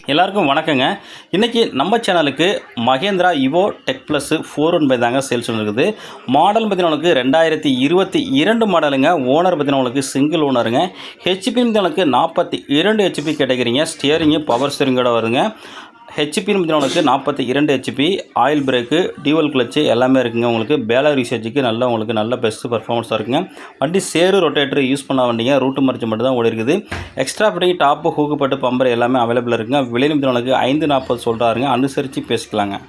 எல்லாருக்கும் வணக்கங்க. இன்றைக்கி நம்ம சேனலுக்கு மகேந்திரா இவோ டெக் ப்ளஸ் 4 தாங்க சேல்ஸ் இருக்குது. மாடல் பார்த்தீங்கன்னா உங்களுக்கு 2022 மாடலுங்க. ஓனர் பார்த்தீங்கன்னா உங்களுக்கு சிங்கிள் ஓனருங்க. ஹெச்பி உங்களுக்கு 42 ஹெச்பி கேட்டகிரிங்க. ஸ்டியரிங்கு பவர் ஸ்டியரிங்கோட வருங்க. ஹெச்பின்னு பார்த்தீங்கன்னா உங்களுக்கு 42 HP, oil brake, dual clutch எல்லாமே இருக்குங்க. உங்களுக்கு பேலர் யூசேஜுக்கு உங்களுக்கு நல்ல பெஸ்ட் பர்ஃபார்மன்ஸாக இருக்குங்க. வண்டி சேரு ரொட்டேட்டர் யூஸ் பண்ண வண்டிங்க. ரூட்டு மறிச்சு மட்டும் தான் ஓடி இருக்குது. எக்ஸ்ட்ரா ஃபிட்டிங் டாப்பு ஹூக்குப்பட்டு பம்பர் எல்லாமே அவைலபிள் இருக்குங்க. விலை உங்களுக்கு 540 சொல்கிறாருங்க. அனுசரித்து பேசிக்கலாங்க.